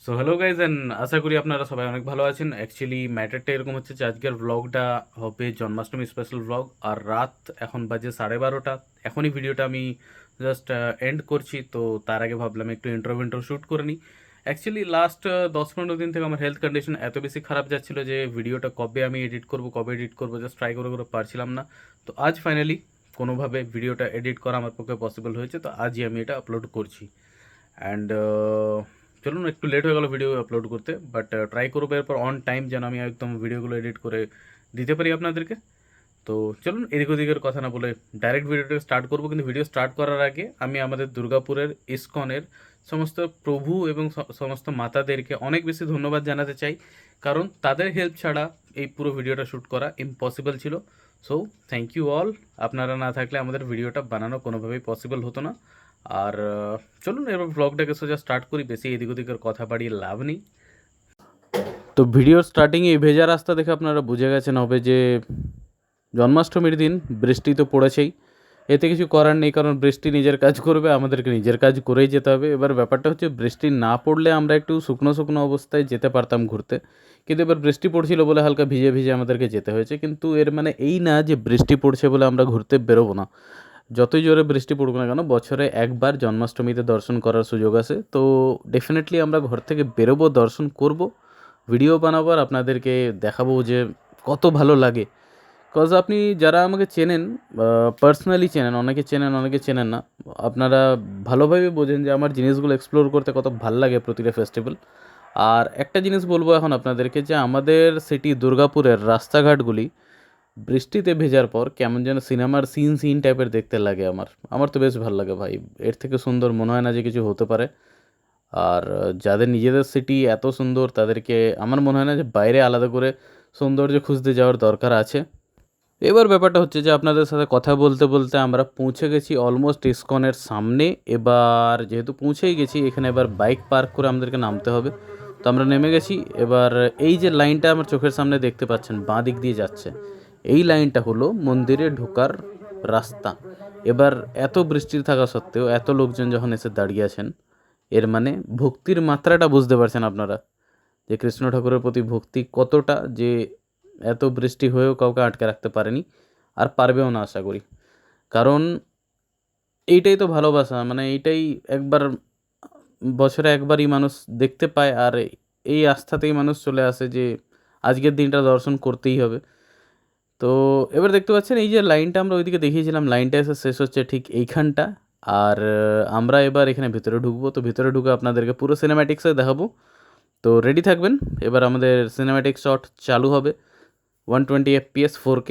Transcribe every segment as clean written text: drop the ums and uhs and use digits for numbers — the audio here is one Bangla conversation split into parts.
সো হ্যালো গাইজ অ্যান্ড আশা করি আপনারা সবাই অনেক ভালো আছেন। অ্যাকচুয়ালি ম্যাটারটা এরকম হচ্ছে যে আজকের ব্লগটা হবে জন্মাষ্টমী স্পেশাল ব্লগ। আর রাত এখন বাজে 12:30। এখনই ভিডিওটা আমি জাস্ট এন্ড করছি। তো তার আগে ভাবলাম একটু ইন্ট্রো শ্যুট করে নিই। অ্যাকচুয়ালি লাস্ট 10-15 দিন থেকে আমার হেলথ কন্ডিশন এত বেশি খারাপ যাচ্ছিল যে ভিডিওটা কবে আমি এডিট করবো জাস্ট ট্রাই করে করে পারছিলাম না। তো আজ ফাইনালি কোনোভাবে ভিডিওটা এডিট করা আমার পক্ষে পসিবল হয়েছে, তো আজই আমি এটা আপলোড করছি। অ্যান্ড চলুন, একটু লেট হয়ে গেল ভিডিও আপলোড করতে, বাট ট্রাই করবো এরপর অন টাইম যেন আমি একদম ভিডিওগুলো এডিট করে দিতে পারি আপনাদেরকে। তো চলুন এদিক ওদিকের কথা না বলে ডাইরেক্ট ভিডিওটা স্টার্ট করবো। কিন্তু ভিডিও স্টার্ট করার আগে আমি আমাদের দুর্গাপুরের ইসকনের সমস্ত প্রভু এবং সমস্ত মাতাদেরকে অনেক বেশি ধন্যবাদ জানাতে চাই, কারণ তাদের হেল্প ছাড়া এই পুরো ভিডিওটা শ্যুট করা ইম্পসিবল ছিল। So thank you all. আপনারা না থাকলে আমাদের ভিডিওটা বানানো কোনোভাবেই পসিবল হতো না। আর চলুন এবার ব্লগটাকে সোজা স্টার্ট করি, বেশি এদিক ওদিকের কথা বাড়িয়ে লাভ নেই। তো ভিডিওর স্টার্টিংয়ে এই ভেজা রাস্তা দেখে আপনারা বুঝে গেছেন হবে যে জন্মাষ্টমীর দিন বৃষ্টি তো পড়েছেই। এতে কিছু করার নেই, কারণ বৃষ্টি নিজের কাজ করবে, আমাদেরকে নিজের কাজ করেই যেতে হবে। এবার ব্যাপারটা হচ্ছে বৃষ্টি না পড়লে আমরা একটু শুকনো শুকনো অবস্থায় যেতে পারতাম ঘুরতে, কিন্তু এবার বৃষ্টি পড়ছিল বলে হালকা ভিজে ভিজে আমাদেরকে যেতে হয়েছে। কিন্তু এর মানে এই না যে বৃষ্টি পড়ছে বলে আমরা ঘুরতে বেরোবো না। যতই জোরে বৃষ্টি পড়ুক না কেন, বছরে একবার জন্মাষ্টমীতে দর্শন করার সুযোগ আছে। তো ডেফিনেটলি আমরা ঘর থেকে বেরোবো, দর্শন করব, ভিডিও বানাবো আর আপনাদেরকে দেখাবো যে কত ভালো লাগে। কজ আপনি যারা আমাকে চেনেন, পার্সোনালি চেনেন, অনেকে চেনেন না, আপনারা ভালোভাবে বোঝেন যে আমার জিনিসগুলো এক্সপ্লোর করতে কত ভাল লাগে প্রতিটা ফেস্টিভ্যাল। আর একটা জিনিস বলবো এখন আপনাদেরকে, যে আমাদের সিটি দুর্গাপুরের রাস্তাঘাটগুলি বৃষ্টিতে ভেজার পর কেমন যেন সিনেমার সিন টাইপের দেখতে লাগে। আমার তো বেশ ভালো লাগে ভাই। এর থেকে সুন্দর মনে হয় না যে কিছু হতে পারে। আর যাদের নিজেদের সিটি এত সুন্দর, তাদেরকে আমার মনে হয় না যে বাইরে আলাদা করে সৌন্দর্য খুঁজতে যাওয়ার দরকার আছে। এবার ব্যাপারটা হচ্ছে যে আপনাদের সাথে কথা বলতে বলতে আমরা পৌঁছে গেছি অলমোস্ট ইসকনের সামনে। এবার যেহেতু পৌঁছেই গেছি, এখানে এবার বাইক পার্ক করে আমাদেরকে নামতে হবে। তো আমরা নেমে গেছি। এবার এই যে লাইনটা আমার চোখের সামনে দেখতে পাচ্ছেন বাঁ দিক দিয়ে যাচ্ছে, এই লাইনটা হলো মন্দিরে ঢোকার রাস্তা। এবার এত বৃষ্টি থাকা সত্ত্বেও এত লোকজন যখন এসে দাঁড়িয়ে আছেন, এর মানে ভক্তির মাত্রাটা বুঝতে পারছেন আপনারা, যে কৃষ্ণ ঠাকুরের প্রতি ভক্তি কতটা, যে এত বৃষ্টি হয়েও কাউকে আটকে রাখতে পারেনি, আর পারবেও না আশা করি। কারণ এইটাই তো ভালোবাসা, মানে এইটাই একবার বছরে একবারই মানুষ দেখতে পায়। আর এই আস্থাতেই মানুষ চলে আসে যে আজকের দিনটা দর্শন করতেই হবে। তো এবার দেখতে পাচ্ছেন এই যে লাইনটা আমরা ওইদিকে দেখিয়েছিলাম, লাইনটা এসে শেষ হচ্ছে ঠিক এইখানটা। আর আমরা এবার এখানে ভিতরে ঢুকবো। তো ভিতরে ঢুকে আপনাদেরকে পুরো সিনেম্যাটিক্সে দেখাবো। তো রেডি থাকবেন, এবার আমাদের সিনেম্যাটিক শট চালু হবে 120 FPS 4K।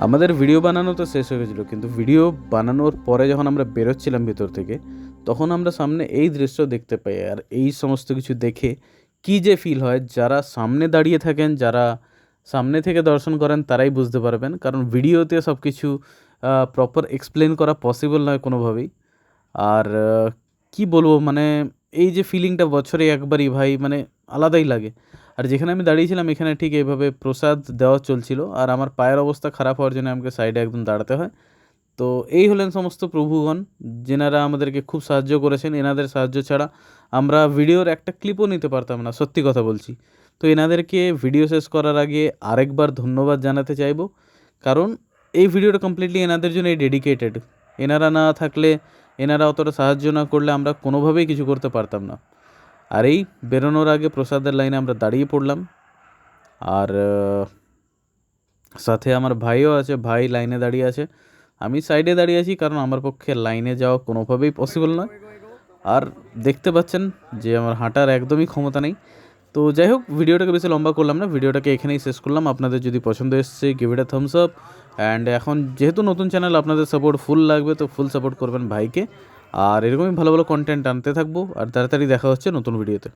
আমাদের ভিডিও বানানো তো শেষ হয়ে গেছিলো, কিন্তু ভিডিও বানানোর পরে যখন আমরা বেরোচ্ছিলাম ভিতর থেকে, তখন আমরা সামনে এই দৃশ্য দেখতে পাই। আর এই সমস্ত কিছু দেখে কী যে ফিল হয়, যারা সামনে দাঁড়িয়ে থাকেন, যারা সামনে থেকে দর্শন করেন, তারাই বুঝতে পারবেন। কারণ ভিডিওতে সব কিছু প্রপার এক্সপ্লেন করা পসিবল নয় কোনোভাবেই। আর কি বলবো, মানে এই যে ফিলিংটা বছরে একবারই ভাই, মানে আলাদাই লাগে। আর যেখানে আমি দাঁড়িয়েছিলাম এখানে ঠিক এইভাবে প্রসাদ দেওয়া চলছিল, আর আমার পায়ের অবস্থা খারাপ হওয়ার জন্য আমাকে সাইডে একদম দাঁড়াতে হয়। তো এই হলেন সমস্ত প্রভুগণ, যেনারা আমাদেরকে খুব সাহায্য করেছেন। এনাদের সাহায্য ছাড়া আমরা ভিডিওর একটা ক্লিপও নিতে পারতাম না, সত্যি কথা বলছি। তো এনাদেরকে ভিডিও শেষ করার আগে আরেকবার ধন্যবাদ জানাতে চাইবো, কারণ এই ভিডিওটা কমপ্লিটলি এনাদের জন্যই ডেডিকেটেড। এনারা না থাকলে, এনারা অতটা সাহায্য না করলে আমরা কোনোভাবেই কিছু করতে পারতাম না। আর এই বেরোনোর আগে প্রসাদের লাইনে আমরা দাঁড়িয়ে পড়লাম। আর সাথে আমার ভাইও আছে, ভাই লাইনে দাঁড়িয়ে আছে। আমি সাইডে দাঁড়িয়ে আছি, কারণ আমার পক্ষে লাইনে যাওয়া কোনোভাবেই পসিবল নয়। আর দেখতে পাচ্ছেন যে আমার হাঁটার একদমই ক্ষমতা নেই। তো যাই হোক, ভিডিওটাকে বেশি লম্বা করলাম না, ভিডিওটাকে এখানেই শেষ করলাম। আপনাদের যদি পছন্দ এসছে, give it a Thums up. And এখন যেহেতু নতুন চ্যানেল, আপনাদের সাপোর্ট ফুল লাগবে, তো ফুল সাপোর্ট করবেন ভাইকে। আর এরকমই ভালো ভালো কন্টেন্ট আনতে থাকবো। আর তাড়াতাড়ি দেখা হচ্ছে নতুন ভিডিওতে।